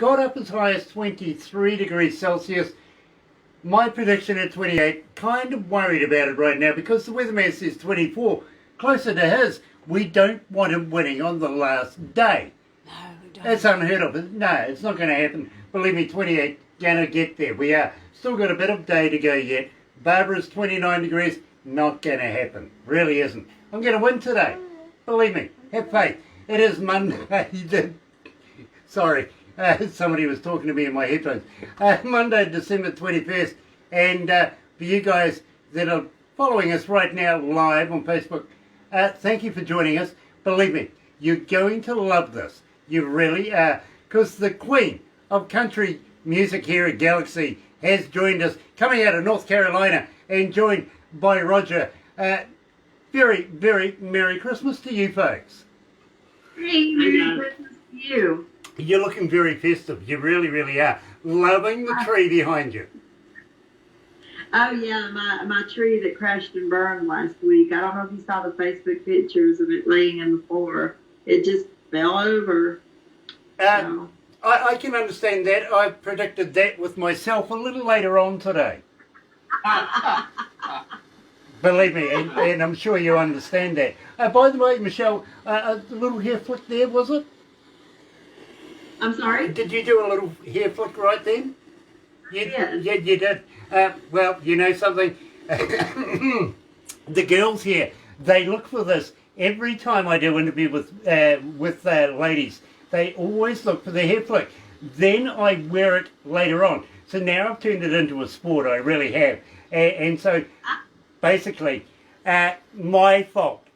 got up as high as 23 degrees Celsius. My prediction at 28, kind of worried about it right now because the weatherman says 24, closer to his. We don't want him winning on the last day. No, we don't. That's unheard of. No, it's not going to happen. Believe me, 28, going to get there. We are. Still got a bit of day to go yet. Barbara's 29 degrees, not going to happen. Really isn't. I'm going to win today. Believe me. Have faith. It is Monday. Sorry. Somebody was talking to me in my headphones. Monday, December 21st. And for you guys that are following us right now live on Facebook, thank you for joining us. Believe me, you're going to love this. You really are. Because the queen of country music here at Galaxy has joined us, coming out of North Carolina, and joined by Roger. Very, very Merry Christmas to you folks. Hey, Merry Christmas to you. You're looking very festive. You really, really are. Loving the tree behind you. Oh yeah, my tree that crashed and burned last week. I don't know if you saw the Facebook pictures of it laying in the floor. It just fell over. So. I can understand that. I predicted that with myself a little later on today. Believe me, and I'm sure you understand that. By the way, Michelle, a little hair flick there, was it? I'm sorry? Did you do a little hair flick right then? Yes. Yeah, you did. Well, you know something? The girls here, they look for this every time I do interview with ladies. They always look for the hair flick. Then I wear it later on. So now I've turned it into a sport, I really have. And so, basically, my fault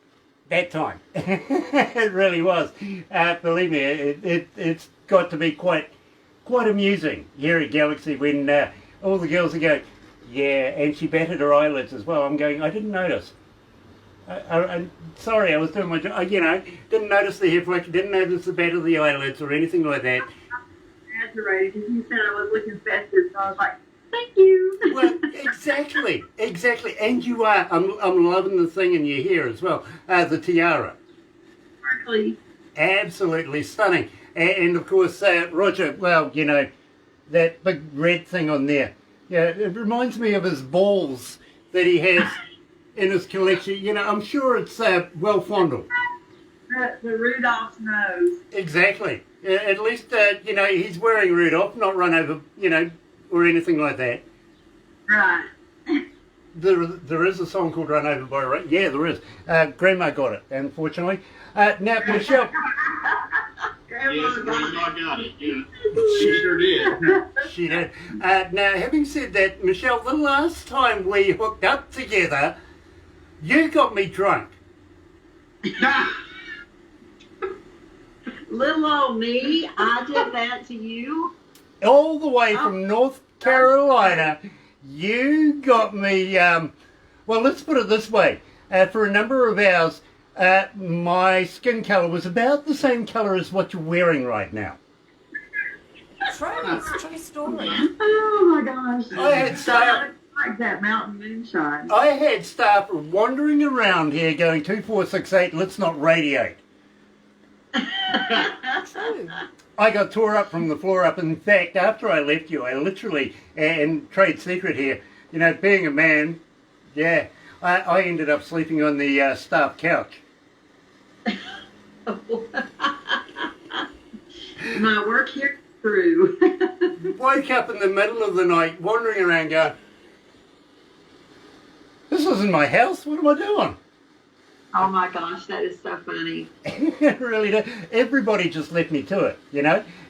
that time. It really was. Believe me, it's got to be quite amusing here at Galaxy when all the girls are going, yeah, and she batted her eyelids as well. I'm going, I didn't notice. I'm sorry, I was doing my job. Didn't notice the hair flick, didn't notice the bat of the eyelids or anything like that. Exaggerated because you said I was looking festive, so I was like, thank you. Well, exactly, and you are. I'm loving the thing in your hair as well. The tiara. Sparkly. Absolutely stunning. And of course, Roger. Well, that big red thing on there. Yeah, it reminds me of his balls that he has in his collection. I'm sure it's well fondled. The Rudolph's nose. Exactly. At least he's wearing Rudolph, not run over, or anything like that. Right. There is a song called Run Over by a... Yeah, there is. Grandma got it, unfortunately. Now, Michelle... Yes, Grandma got it. Yeah. She sure did. She did. Now, having said that, Michelle, the last time we hooked up together, you got me drunk. Little old me, I did that to you. All the way from North Carolina, you got me, well, let's put it this way. For a number of hours, my skin colour was about the same colour as what you're wearing right now. True story. Oh my gosh. I had staff, like that mountain moonshine. I had staff wandering around here going 2468, let's not radiate. True. I got tore up from the floor up. In fact, after I left you, I literally, and trade secret here, being a man, yeah, I ended up sleeping on the staff couch. My work here through. Woke up in the middle of the night, wandering around going, this isn't my house, what am I doing? Oh my gosh, that is so funny. It really did. Everybody just left me to it,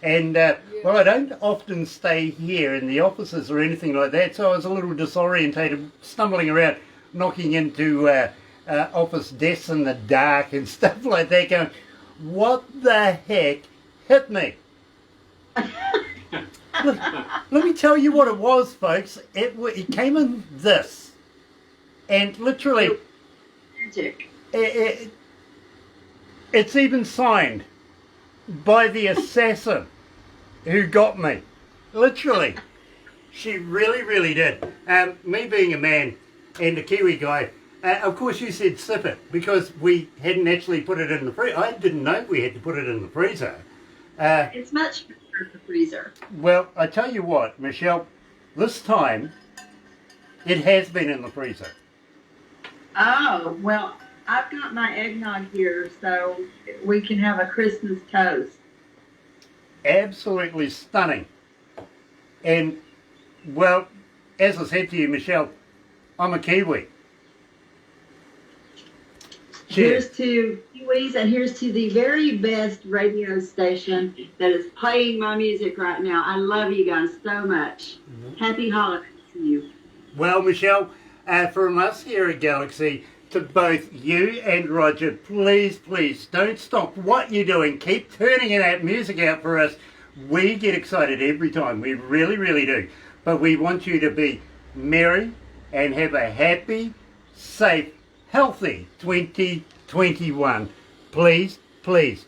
And, well, I don't often stay here in the offices or anything like that, so I was a little disorientated, stumbling around, knocking into office desks in the dark and stuff like that, going, what the heck hit me? Let me tell you what it was, folks. It came in this. And literally... Magic. It's even signed by the assassin who got me. Literally. She really, really did. Me being a man and a Kiwi guy, of course you said sip it because we hadn't actually put it in the freezer. I didn't know we had to put it in the freezer. It's much better in the freezer. Well, I tell you what, Michelle, this time it has been in the freezer. Oh, well, I've got my eggnog here, so we can have a Christmas toast. Absolutely stunning. And, well, as I said to you, Michelle, I'm a Kiwi. Cheers. Here's to Kiwis, and here's to the very best radio station that is playing my music right now. I love you guys so much. Happy holidays to you. Well, Michelle, from us here at Galaxy, to both you and Roger, please don't stop what you're doing. Keep turning that music out for us. We get excited every time. We really do. But we want you to be merry and have a happy, safe, healthy 2021. Please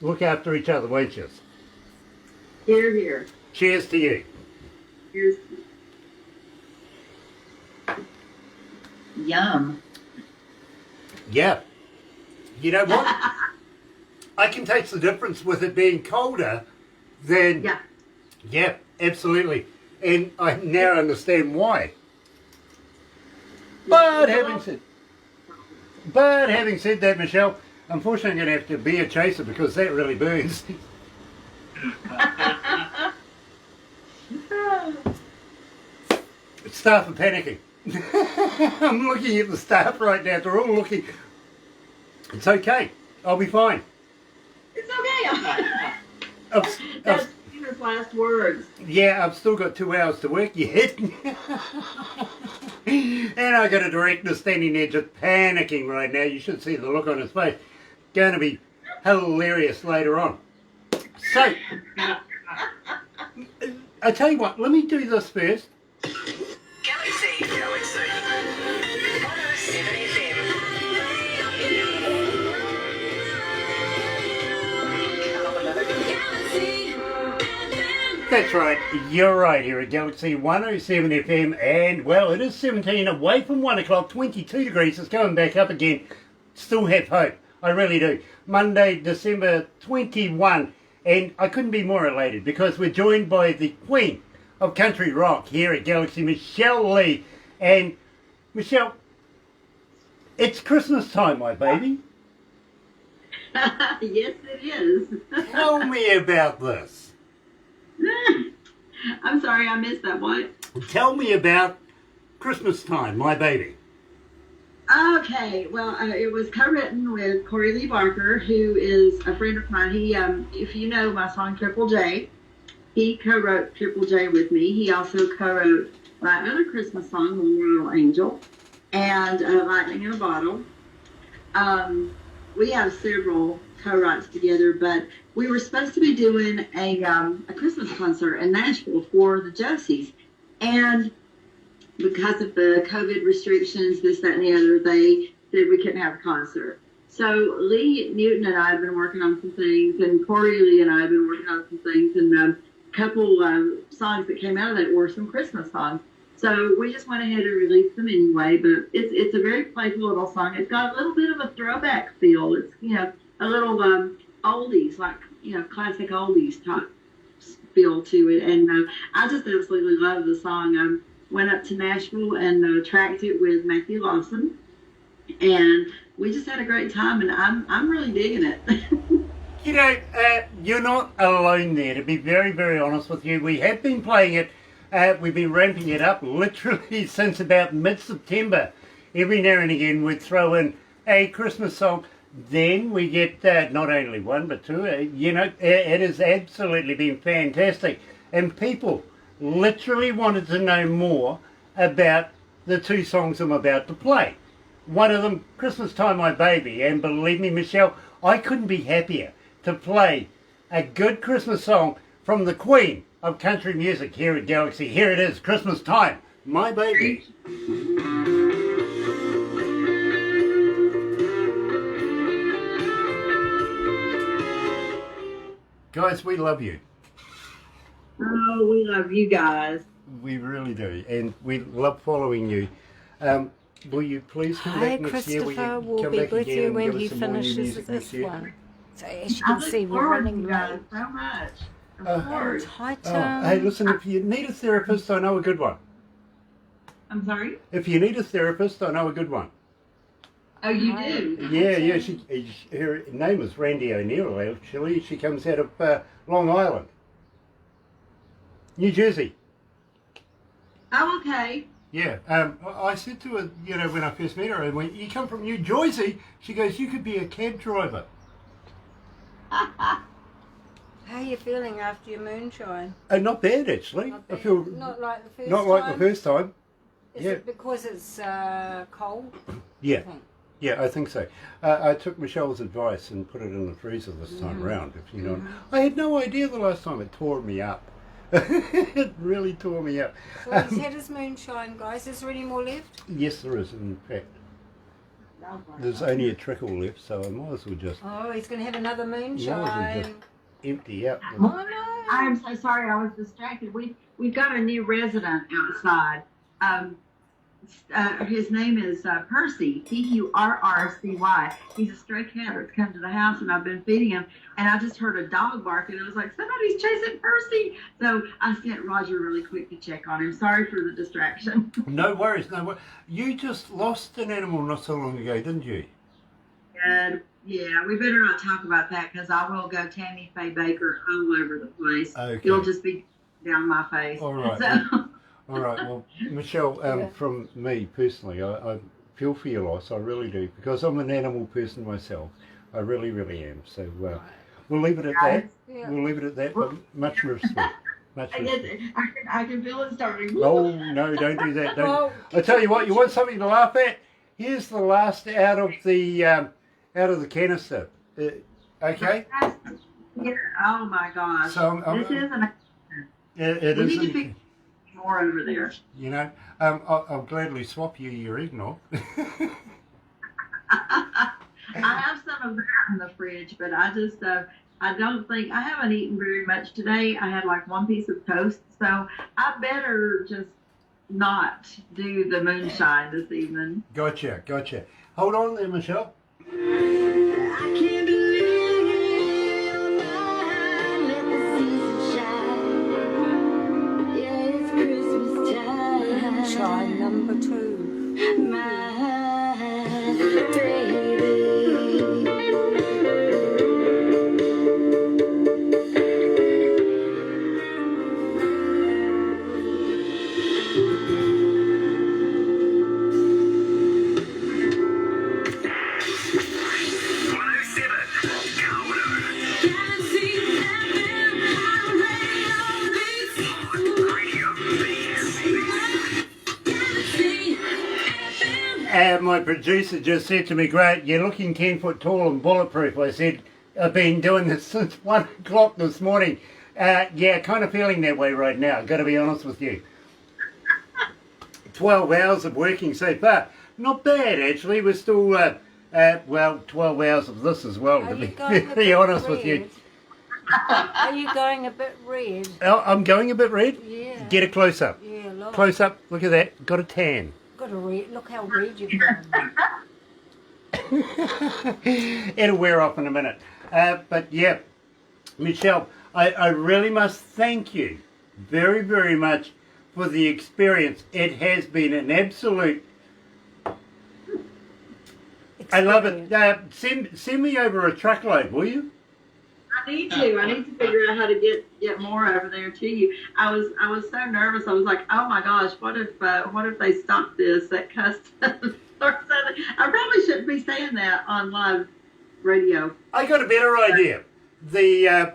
look after each other, won't you? Hear, hear. Cheers to you. Here's yum. Yeah. You know what? I can taste the difference with it being colder than... Yeah, absolutely. And I now understand why. But having said that, Michelle, unfortunately I'm going to have to be a chaser because that really burns. Staff are panicking. I'm looking at the staff right now. They're all looking. It's okay. I'll be fine. It's okay. I've, That's his last words. yeah, I've still got 2 hours to work yet. And I got a director standing there just panicking right now. You should see the look on his face. Going to be hilarious later on. So, I tell you what, let me do this first. Galaxy 107fm. That's right, you're right here at Galaxy 107 FM, and well, it is 17 away from 1 o'clock, 22 degrees, it's going back up again. Still have hope, I really do. Monday, December 21, and I couldn't be more elated because we're joined by the Queen of Country Rock here at Galaxy, Michelle Leigh. And Michelle, it's Christmas time, my baby. Yes, it is. Tell me about this. I'm sorry, I missed that. What? Tell me about Christmas time, my baby. Okay, well, it was co-written with Corey Lee Barker, who is a friend of mine. He, if you know my song Triple J, he co-wrote Triple J with me. He also co-wrote my other Christmas song, Little Angel, and Lightning in a Bottle. We have several co-writes together, but we were supposed to be doing a Christmas concert in Nashville for the Josies. And because of the COVID restrictions, this, that, and the other, they said we couldn't have a concert. So Lee Newton and I have been working on some things, and Corey Lee and I have been working on some things, and a couple songs that came out of that were some Christmas songs. So we just went ahead and released them anyway, but it's a very playful little song. It's got a little bit of a throwback feel. It's, you know, a little oldies, like, you know, classic oldies type feel to it. And I just absolutely love the song. I went up to Nashville and tracked it with Matthew Lawson, and we just had a great time, and I'm really digging it. You know, you're not alone there, to be very honest with you. We have been playing it. We've been ramping it up literally since about mid-September. Every now and again we'd throw in a Christmas song. Then we get not only one but two. You know, it has absolutely been fantastic. And people literally wanted to know more about the two songs I'm about to play. One of them, Christmas Time My Baby. And believe me, Michelle, I couldn't be happier to play a good Christmas song from the Queen of country music here at Galaxy. Here it is, Christmas Time, My Baby. Guys, we love you. Oh, we love you guys. We really do, and we love following you. Will you please come Hi, back next year? Christopher Will will come be back with again you and when give he us some more new finishes music this next year? one. So as you I can look see, we're forward to running you guys late. so much. Oh, tight. Oh, hey, listen, if you need a therapist, I know a good one. I'm sorry? If you need a therapist, I know a good one. Oh, you do? Yeah, her name is Randy O'Neill, actually. She comes out of Long Island, New Jersey. Oh, okay. Yeah, I said to her, you know, when I first met her, I went, you come from New Jersey? She goes, you could be a cab driver. How are you feeling after your moonshine? Not bad, actually. Not I bad. feel Not like the first not time? like the first time. Is Yeah. it because it's cold? Yeah, I think? yeah, I think so. I took Michelle's advice and put it in the freezer this time round, if you know. I had no idea the last time. It tore me up. It really tore me up. So he's had his moonshine, guys. Is there any more left? Yes, there is, in fact. There's only a trickle left, so I might as well just Oh, he's going to have another just- moonshine. empty out. Oh, no. I'm so sorry, I was distracted. We've got a new resident outside. His name is Percy, Purrrcy. He's a stray cat that's come to the house, and I've been feeding him. And I just heard a dog barking, and I was like, somebody's chasing Percy. So I sent Roger really quick to check on him. Sorry for the distraction. No worries, no worries. You just lost an animal not so long ago, didn't you? And yeah, we better not talk about that because I will go Tammy Faye Baker all over the place. Okay. It'll just be down my face. All right. So, All right, well, Michelle, from me personally, I feel for your loss, I really do, because I'm an animal person myself. I really, really am. So we'll leave it at that. Yeah. We'll leave it at that, but much respect. Much respect. I can feel it starting. Oh, no, don't do that. Don't. Well, I tell you what, you want something to laugh at? Here's the last out of the canister. Okay? Yeah, oh my gosh. So this isn't a... It We need to isn't. pick more over there. You know, I'll gladly swap you your eggnog. I have some of that in the fridge, but I just, I don't think, I haven't eaten very much today. I had like one piece of toast, so I better just not do the moonshine this evening. Gotcha. Hold on there, Michelle. I can't believe let the season shine. Yeah, it's Christmas time. moonshine number 2. My baby. My producer just said to me, "Great, you're looking 10 foot tall and bulletproof." I said, "I've been doing this since 1 o'clock this morning." Yeah, kind of feeling that way right now, got to be honest with you. 12 hours of working so far. Not bad, actually. We're still, 12 hours of this as well, Are to you be going a very bit honest with you. red? Are you going a bit red? Oh, I'm going a bit red? Yeah. Get a close up. Yeah, look. Close up, look at that. Got a tan. Got a red. Look how red you've gone. It'll wear off in a minute. But yeah, Michelle, I really must thank you very, very much for the experience. It has been an absolute... I love it. Send me over a truckload, will you? I need to figure out how to get more over there to you. I was so nervous. I was like, oh my gosh, what if they stop this at customs or something? I probably shouldn't be saying that on live radio. I got a better idea. The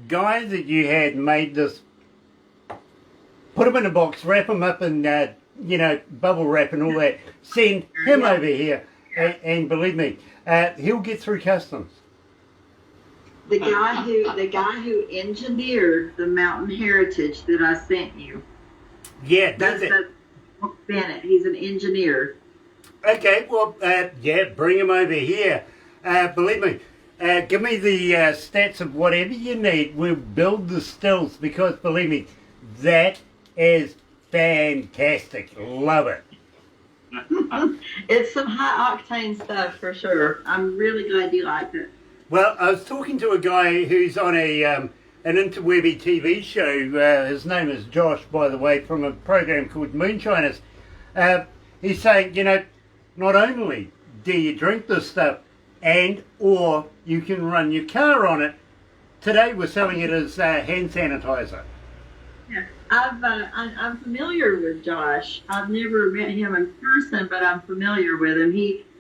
guy that you had made this, put him in a box, wrap him up in bubble wrap and all that. Send him over here, and believe me, he'll get through customs. The guy who engineered the mountain heritage that I sent you. Yeah, does it? Bennett. He's an engineer. Okay, well, bring him over here. Believe me, give me the stats of whatever you need. We'll build the stills because, believe me, that is fantastic. Love it. It's some high octane stuff for sure. I'm really glad you liked it. Well, I was talking to a guy who's on a an interwebby TV show. His name is Josh, by the way, from a program called Moonshiners. He's saying, you know, not only do you drink this stuff and or you can run your car on it, today we're selling it as hand sanitizer. Yeah, I'm familiar with Josh. I've never met him in person, but I'm familiar with him.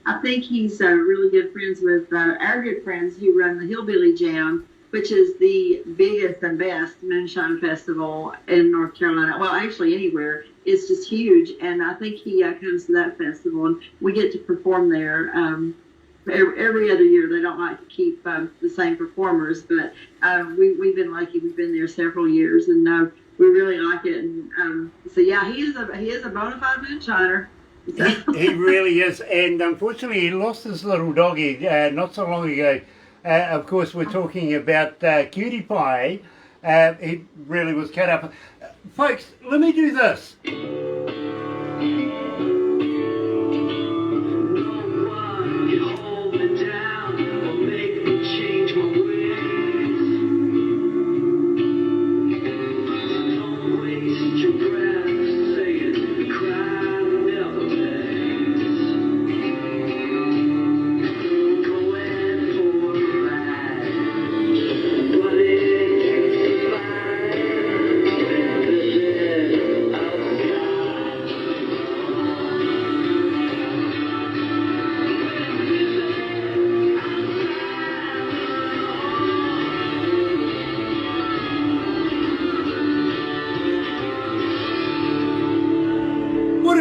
I think he's really good friends with our good friends who run the Hillbilly Jam, which is the biggest and best moonshine festival in North Carolina. Well, actually anywhere. It's just huge, and I think he comes to that festival, and we get to perform there. Every other year. They don't like to keep the same performers, but we've been lucky. We've been there several years, and we really like it. And so yeah, he is a bona fide moonshiner. So. He really is, and unfortunately he lost his little doggy not so long ago. Of course, we're talking about Cutie Pie. He really was cut up. Folks, let me do this.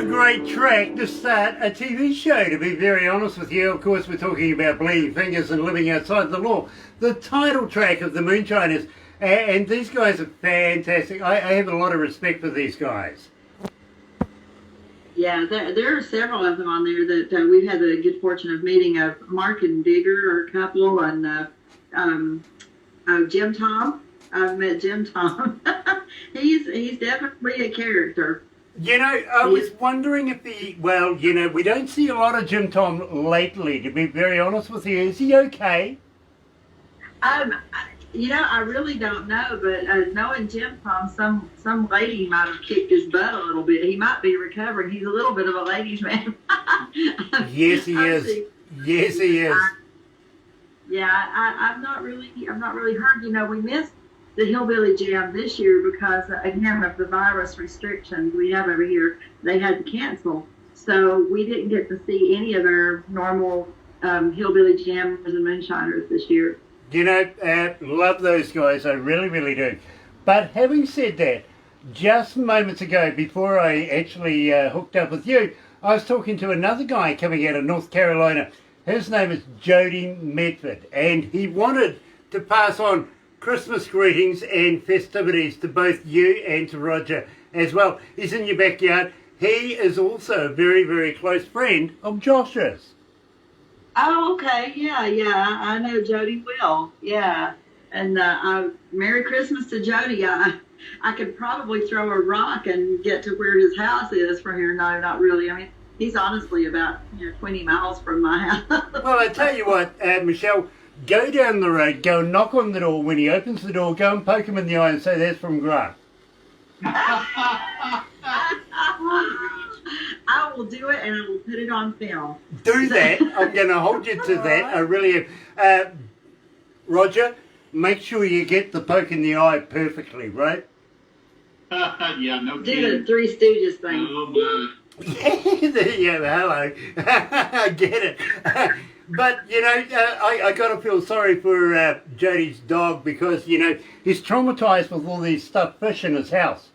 Great track to start a TV show, to be very honest with you. Of course, we're talking about Bleeding Fingers and Living Outside the Law, the title track of the Moonshiners, and these guys are fantastic. I have a lot of respect for these guys. Yeah, there are several of them on there that we've had the good fortune of meeting. Mark and Digger are a couple, and Jim Tom. I've met Jim Tom. He's definitely a character. You know, I was wondering if we don't see a lot of Jim Tom lately, to be very honest with you. Is he okay? I really don't know, but knowing Jim Tom, some lady might have kicked his butt a little bit. He might be recovering. He's a little bit of a ladies' man. Yes, he is. Yes, he is. I've not really heard. You know, we missed the Hillbilly Jam this year because, again, of the virus restrictions we have over here. They had to cancel. So we didn't get to see any of our normal Hillbilly Jammers and Moonshiners this year. You know, love those guys. I really, really do. But having said that, just moments ago, before I actually hooked up with you, I was talking to another guy coming out of North Carolina. His name is Jody Medford, and he wanted to pass on Christmas greetings and festivities to both you and to Roger as well. He's in your backyard. He is also a very, very close friend of Josh's. Oh, okay. Yeah. I know Jody well. Yeah. And Merry Christmas to Jody. I could probably throw a rock and get to where his house is from here. No, not really. I mean, he's honestly about 20 miles from my house. Well, I tell you what, Michelle, go down the road, go knock on the door. When he opens the door, go and poke him in the eye and say, "That's from Grant." I will do it, and I will put it on film. Do that. I'm going to hold you to that. I really am. Roger, make sure you get the poke in the eye perfectly, right? Yeah, no Do kidding. the Three Stooges thing. Oh, my. Yeah, hello. I get it. But, I got to feel sorry for Jody's dog because, he's traumatized with all these stuffed fish in his house.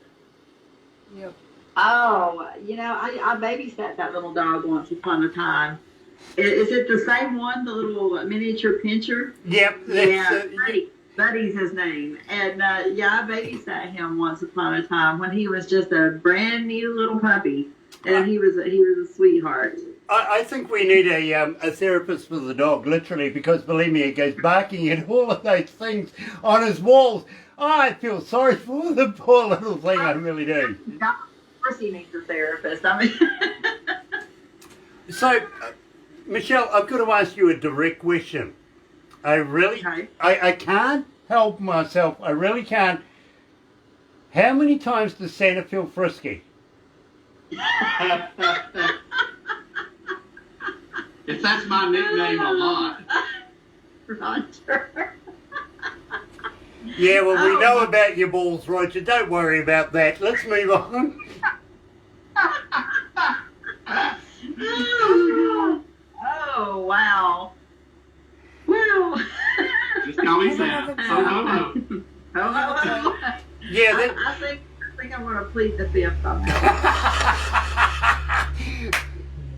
Yep. Oh, I babysat that little dog once upon a time. Is it the same one, the little miniature pincher? Yep. Yeah, Buddy's his name. And, I babysat him once upon a time when he was just a brand new little puppy. And he was a sweetheart. I think we need a therapist for the dog, literally, because believe me, it goes barking at all of those things on his walls. Oh, I feel sorry for the poor little thing, I really do. Of course he needs a therapist. I mean... So, Michelle, I've got to ask you a direct question. I really, Okay. I can't help myself. I really can't. How many times does Santa feel frisky? If that's my nickname, a lot. Roger. Yeah, well, we Oh. know about your balls, Roger. Don't worry about that. Let's move on. Oh, wow. Well. Just call me Sam. Ho, ho, ho. Ho, ho, ho. Yeah, I that, think I'm going to plead the fifth on that.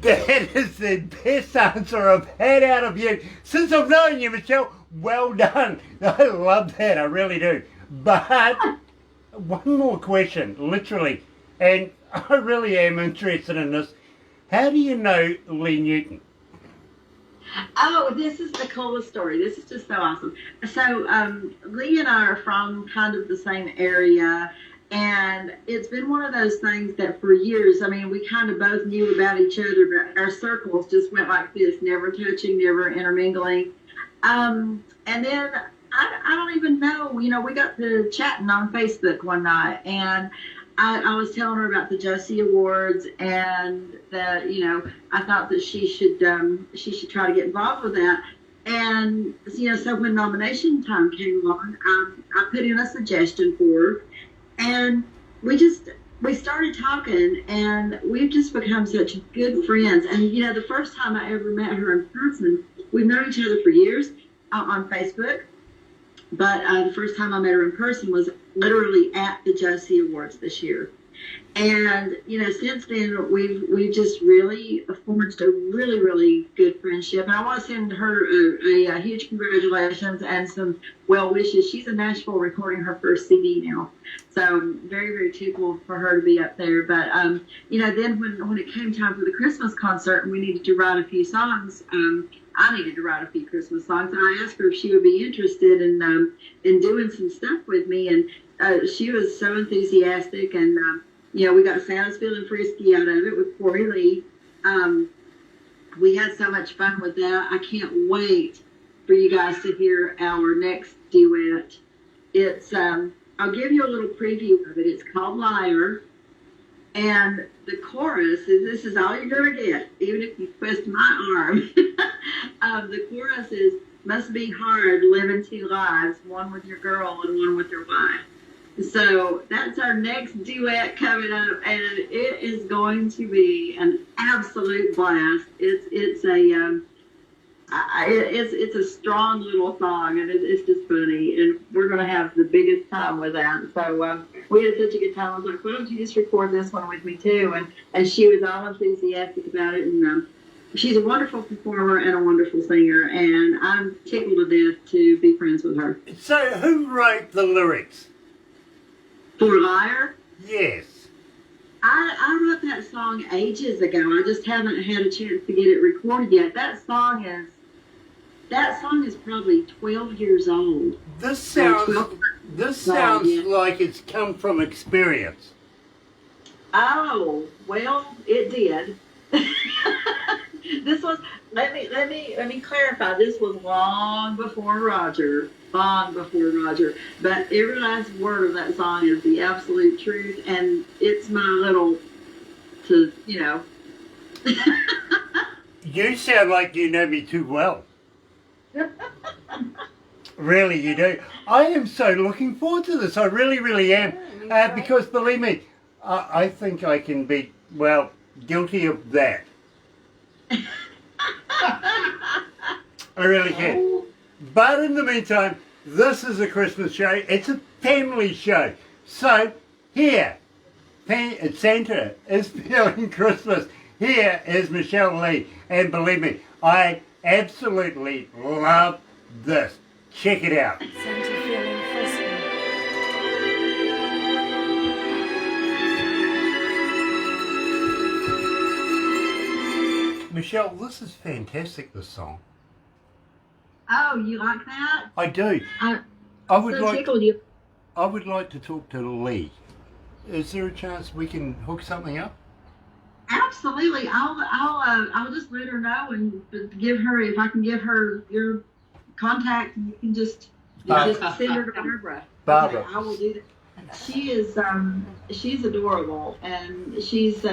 that is the best answer I've had out of you since I've known you, Michelle. Well done. I love that. I really do. But one more question, literally, and I really am interested in this. How do you know Lee Newton? Oh, this is the coolest story. This is just so awesome. So, Lee and I are from kind of the same area, and it's been one of those things that for years, I mean, we kind of both knew about each other, but our circles just went like this, never touching, never intermingling. And then I don't even know, we got to chatting on Facebook one night, and I was telling her about the Josie Awards, and that I thought that she should try to get involved with that. And so when nomination time came along, I put in a suggestion for her, and we started talking, and we've just become such good friends. And the first time I ever met her in person, we've known each other for years on Facebook. But the first time I met her in person was literally at the Josie Awards this year. And, since then, we've just really forged a really, really good friendship. And I want to send her a huge congratulations and some well wishes. She's in Nashville recording her first CD now. So very, very tickled for her to be up there. But, then when it came time for the Christmas concert and we needed to write a few songs, I needed to write a few Christmas songs, and I asked her if she would be interested in doing some stuff with me, and she was so enthusiastic, and we got Santa's Feeling Frisky out of it with Corey Lee. We had so much fun with that. I can't wait for you guys to hear our next duet. It's I'll give you a little preview of it. It's called Liar. And the chorus this is all you're going to get, even if you twist my arm. The chorus is, must be hard living two lives, one with your girl and one with your wife. So that's our next duet coming up, and it is going to be an absolute blast. It's a strong little song, and it's just funny, and we're going to have the biggest time with that. So we had such a good time. I was like, why don't you just record this one with me too? And she was all enthusiastic about it, and she's a wonderful performer and a wonderful singer, and I'm tickled to death to be friends with her. So, who wrote the lyrics? For Liar, Yes. I wrote that song ages ago. I just haven't had a chance to get it recorded yet. That song is probably 12 years old. This sounds like it's come from experience. Oh, well, it did. This was, let me clarify, this was long before Roger. But every last word of that song is the absolute truth, and it's my little, You sound like you know me too well. Really, you do. I am so looking forward to this. I really, really am. Because, believe me, I think I can be, guilty of that. I really can. But in the meantime, this is a Christmas show. It's a family show. So, here, Santa is feeling Christmas. Here is Michelle Leigh. And believe me, I absolutely love this. Check it out. Santa Feeling Frisky. Michelle, this is fantastic, this song. Oh, you like that? I do. I would so like tickled you. I would like to talk to Lee. Is there a chance we can hook something up? Absolutely. I'll just let her know and give her, if I can give her your contact, and you can just Just send her to Barbara. Barbara. Okay, I will do that. She is she's adorable, and she's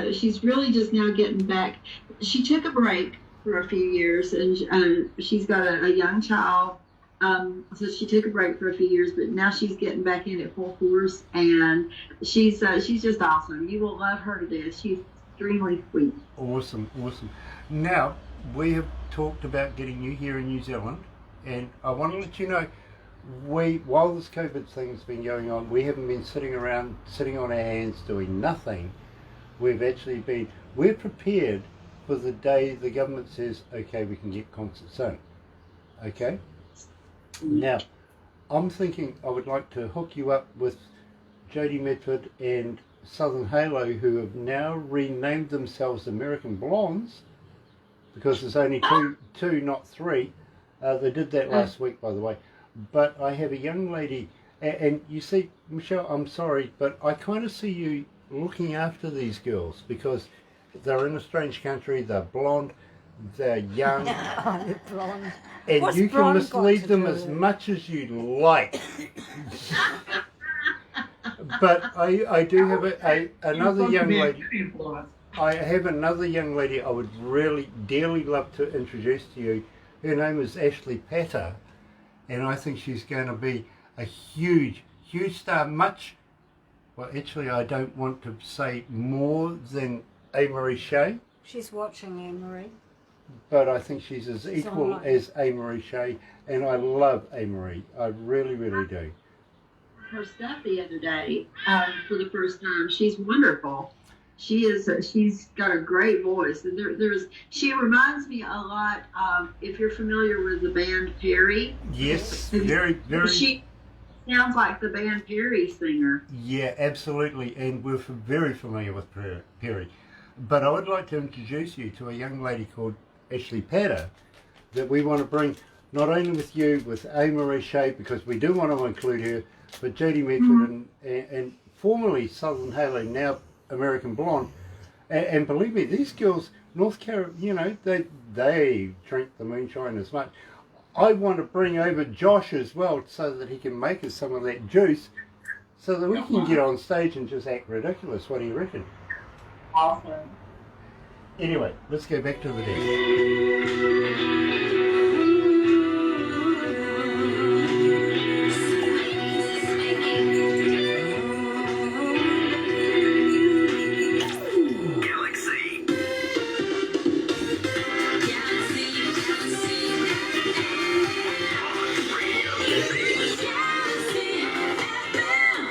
really just now getting back. She took a break for a few years, and she's got a young child. So she took a break for a few years, but now she's getting back in at full force, and she's just awesome. You will love her to death. She's extremely sweet. Awesome, awesome. Now, we have talked about getting you here in New Zealand, and I want to let you know, while this COVID thing's been going on, we haven't been sitting on our hands doing nothing. We're prepared for the day the government says, okay, we can get concerts in. Okay? Now, I'm thinking I would like to hook you up with Jodie Medford and Southern Halo, who have now renamed themselves American Blondes, because there's only two, not three. They did that last week, by the way. But I have a young lady, and you see, Michelle, I'm sorry, but I kind of see you looking after these girls, because they're in a strange country, they're blonde, they're young, Oh, they're blonde. and What's you can blonde mislead got to them do as with it? much as you like. But I do have another young lady. I have another young lady I would really dearly love to introduce to you. Her name is Ashley Patter, and I think she's going to be a huge, huge star. Well, actually, I don't want to say more than A-Marie Shea, She's watching Emery. but I think she's as She's equal online. as A-Marie Shea, and I love A-Marie. I really, really do. Her stuff the other day for the first time. She's wonderful. She's got a great voice, and she reminds me a lot of, if you're familiar with the band Perry. Yes, very, very. She sounds like the band Perry singer. Yeah, absolutely, and we're very familiar with Perry. But I would like to introduce you to a young lady called Ashley Patter that we want to bring not only with you, with A-Marie Shea, because we do want to include her, but Jodie Medford and formerly Southern Halo, now American Blonde. And believe me, these girls, North Carolina, they drink the moonshine as much. I want to bring over Josh as well, so that he can make us some of that juice, so that we can get on stage and just act ridiculous. What do you reckon? Awesome. Anyway, let's go back to the desk. Galaxy.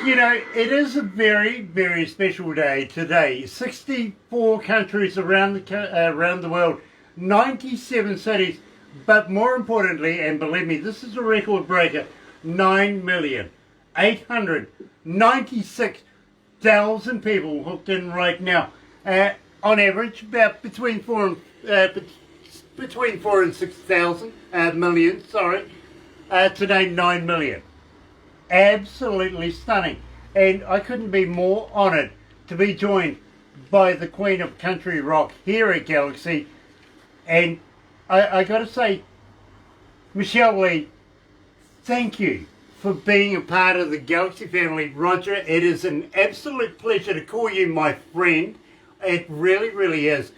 You know, it is a very, very special day today. 64 countries around the world, 97 cities, but more importantly, and believe me, this is a record breaker, 9,896,000 people hooked in right now. On average, about between 4 and 6,000 million. Sorry, today 9 million. Absolutely stunning, and I couldn't be more honoured to be joined by the Queen of Country Rock here at Galaxy. And I got to say, Michelle Leigh, thank you for being a part of the Galaxy family. Roger, it is an absolute pleasure to call you my friend. It really, really is.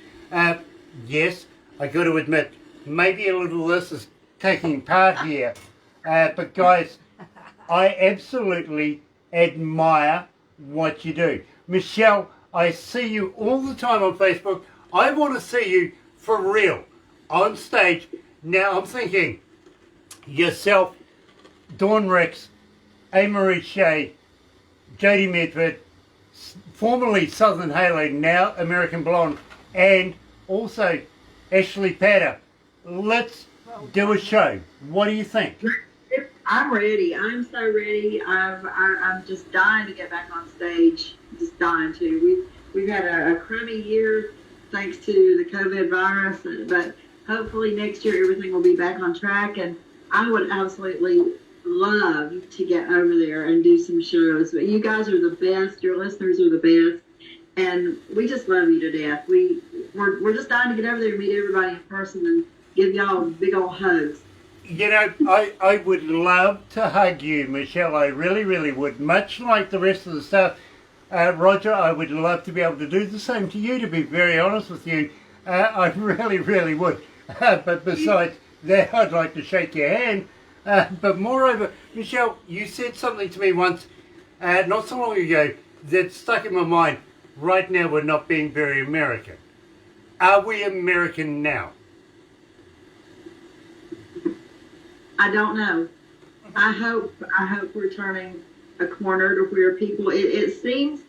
Yes, I got to admit, maybe a little of this is taking part here, but guys, I absolutely admire what you do. Michelle, I see you all the time on Facebook. I want to see you for real on stage. Now I'm thinking yourself, Dawn Rex, A-Marie Shea, Jodie Medford, formerly Southern Halo, now American Blonde, and also Ashley Patter. Let's do a show. What do you think? I'm ready. I'm so ready. I'm just dying to get back on stage. Just dying to. We've had a crummy year thanks to the COVID virus, but hopefully next year everything will be back on track. And I would absolutely love to get over there and do some shows. But you guys are the best. Your listeners are the best, and we just love you to death. We're just dying to get over there and meet everybody in person and give y'all big old hugs. You know, I would love to hug you, Michelle. I really, really would. Much like the rest of the staff, Roger, I would love to be able to do the same to you, to be very honest with you. I really, really would. But besides that, I'd like to shake your hand. But moreover, Michelle, you said something to me once, not so long ago, that stuck in my mind. Right now, we're not being very American. Are we American now? I don't know. I hope we're turning a corner to where people. It seems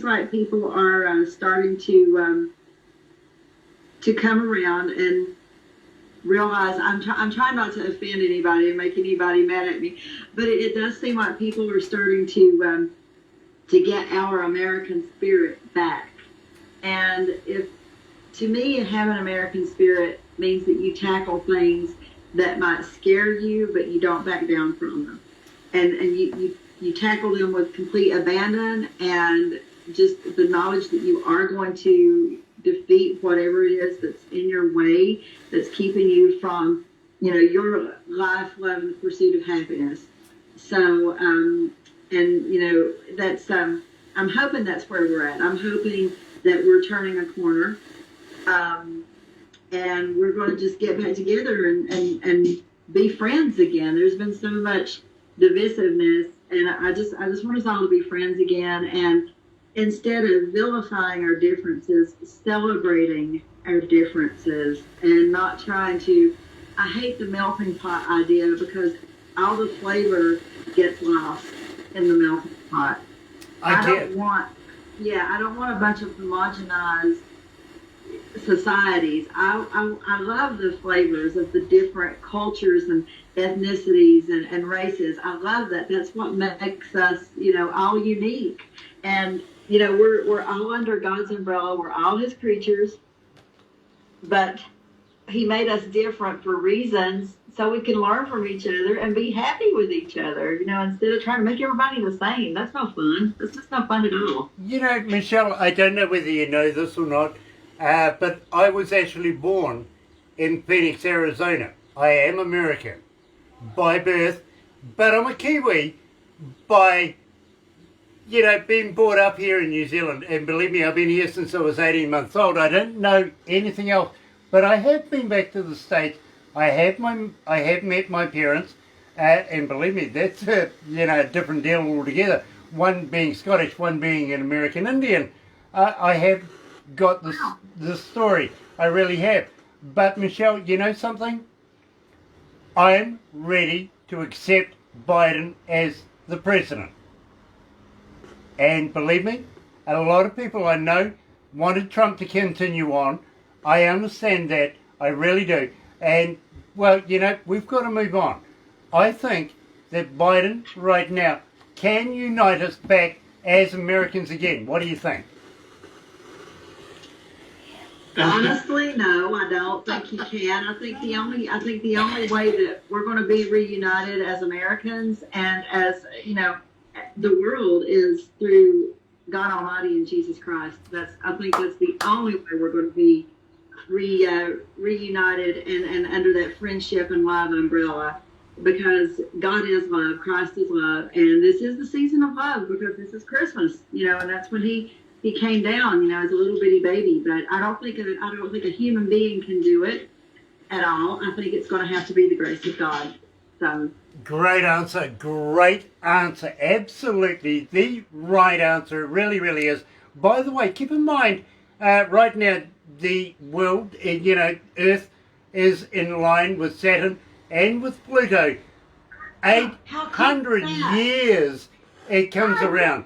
like people are starting to come around and realize. I'm trying not to offend anybody and make anybody mad at me, but it does seem like people are starting to get our American spirit back. And to me, having American spirit means that you tackle things that might scare you, but you don't back down from them. And you tackle them with complete abandon and just the knowledge that you are going to defeat whatever it is that's in your way, that's keeping you from, your life, love, and the pursuit of happiness. So, that's, I'm hoping that's where we're at. I'm hoping that we're turning a corner. And we're going to just get back together and be friends again. There's been so much divisiveness, and I just want us all to be friends again. And instead of vilifying our differences, celebrating our differences, and not trying to. I hate the melting pot idea because all the flavor gets lost in the melting pot. I don't want a bunch of homogenized societies. I love the flavors of the different cultures and ethnicities and races. I love that. That's what makes us, all unique. And, we're all under God's umbrella. We're all his creatures. But he made us different for reasons so we can learn from each other and be happy with each other, instead of trying to make everybody the same. That's no fun. That's just not fun at all. Michelle, I don't know whether you know this or not, but I was actually born in Phoenix, Arizona. I am American by birth, but I'm a Kiwi by, being brought up here in New Zealand. And believe me, I've been here since I was 18 months old. I don't know anything else, but I have been back to the States. I have met my parents, and believe me, that's a different deal altogether. One being Scottish, one being an American Indian. I have got this story. I really have. But Michelle, you know something? I'm ready to accept Biden as the president. And believe me, a lot of people I know wanted Trump to continue on. I understand that. I really do. And, well, we've got to move on. I think that Biden right now can unite us back as Americans again. What do you think? Honestly, no, I don't think he can. I think the only way that we're going to be reunited as Americans and as the world is through God Almighty and Jesus Christ. I think that's the only way we're going to be reunited and under that friendship and love umbrella, because God is love, Christ is love, and this is the season of love because this is Christmas, and that's when he came down, as a little bitty baby. But I don't think a human being can do it at all. I think it's going to have to be the grace of God. So. Great answer. Absolutely the right answer. It really, really is. By the way, keep in mind, right now, the world, Earth is in line with Saturn and with Pluto. 800 years it comes around.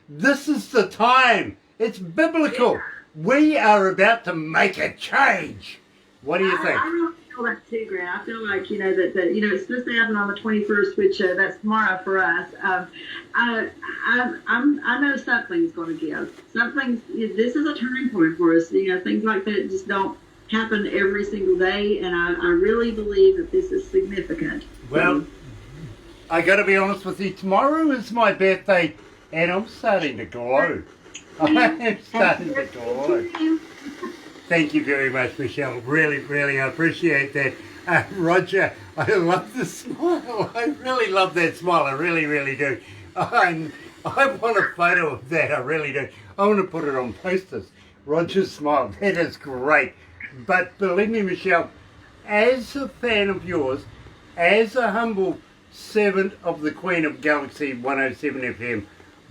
This is the time. It's biblical. We are about to make a change. What do you think? I really feel that too, Grant. I feel like, that it's supposed to happen on the 21st, which that's tomorrow for us. I know something's going to give. This is a turning point for us. Things like that just don't happen every single day, and I really believe that this is significant. Well, I got to be honest with you. Tomorrow is my birthday, and I'm starting to glow. I'm starting to glow. Thank you very much, Michelle. Really, really, I appreciate that. Roger, I love the smile. I really love that smile. I really, really do. I want a photo of that. I really do. I want to put it on posters. Roger's smile. That is great. But believe me, Michelle, as a fan of yours, as a humble servant of the Queen of Galaxy 107 FM,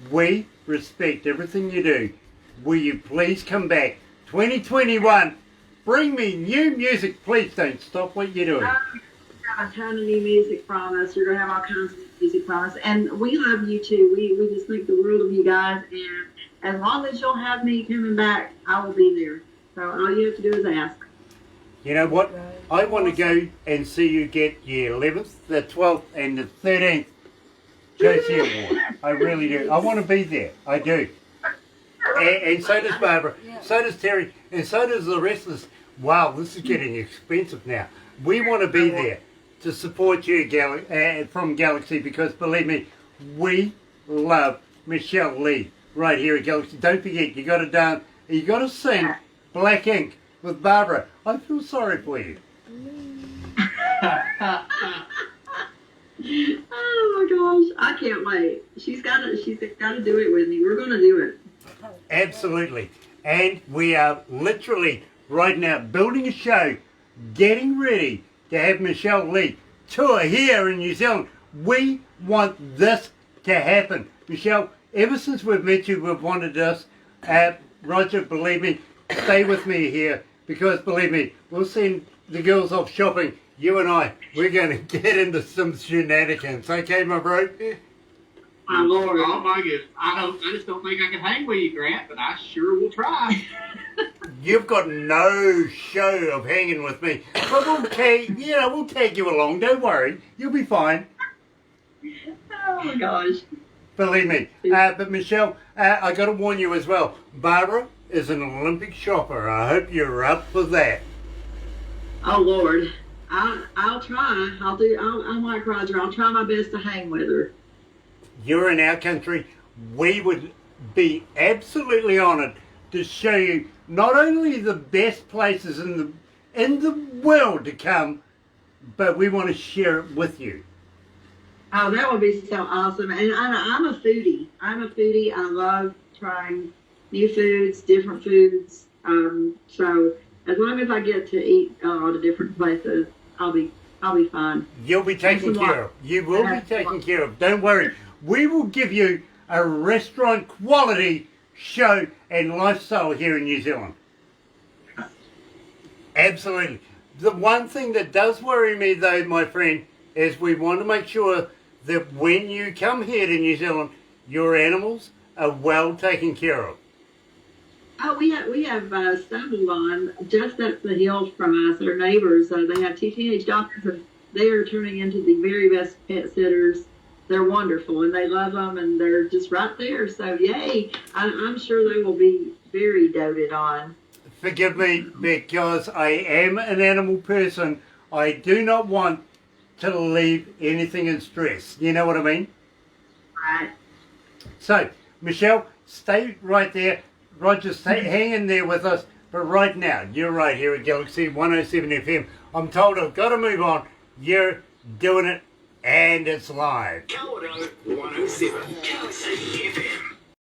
we respect everything you do. Will you please come back? 2021, bring me new music. Please don't stop what you're doing. Have a ton of new music from us. You're going to have all kinds of music from us. And we love you too. We just think the world of you guys. And as long as you'll have me coming back, I will be there. So all you have to do is ask. You know what? I want to go and see you get the 11th, the 12th, and the 13th Josie Award. I really do. I want to be there. I do. And so does Barbara. So does Terry. And so does the rest of us. Wow, this is getting expensive now. We want to be there to support you from Galaxy, because believe me, we love Michelle Leigh right here at Galaxy. Don't forget, you got to dance, you got to sing Black Ink with Barbara. I feel sorry for you. Oh my gosh, I can't wait. She's got to do it with me. We're going to do it. Absolutely. And we are literally right now building a show, getting ready to have Michelle Leigh tour here in New Zealand. We want this to happen. Michelle, ever since we've met you, we've wanted this. Roger, believe me, stay with me here, because believe me, we'll send the girls off shopping. You and I, we're going to get into some shenanigans. Okay, my bro? My Lord. Oh my goodness. I just don't think I can hang with you, Grant, but I sure will try. You've got no show of hanging with me. But we'll take you along. Don't worry. You'll be fine. Oh my gosh. Believe me. But Michelle, I got to warn you as well. Barbara is an Olympic shopper. I hope you're up for that. Oh Lord. I'll try. I'm like Roger. I'll try my best to hang with her. You're in our country. We would be absolutely honoured to show you not only the best places in the world to come, but we want to share it with you. Oh, that would be so awesome. And I'm a foodie. I love trying new foods, different foods. So as long as I get to eat all the different places, I'll be fine. You'll be taken care of. You will be taken care of. Don't worry. We will give you a restaurant quality show and lifestyle here in New Zealand. Absolutely. The one thing that does worry me though, my friend, is we want to make sure that when you come here to New Zealand, your animals are well taken care of. Oh, we have stable on just up the hill from us. Our neighbors, they have two teenage daughters, and they are turning into the very best pet sitters. They're wonderful, and they love them, and they're just right there. So, yay! I'm sure they will be very doted on. Forgive me, because I am an animal person. I do not want to leave anything in stress. You know what I mean? Right. So, Michelle, stay right there. Roger, hang in there with us. But right now, you're right here at Galaxy 107 FM. I'm told I've got to move on. You're doing it, and it's live. Kawerau 107 Galaxy FM.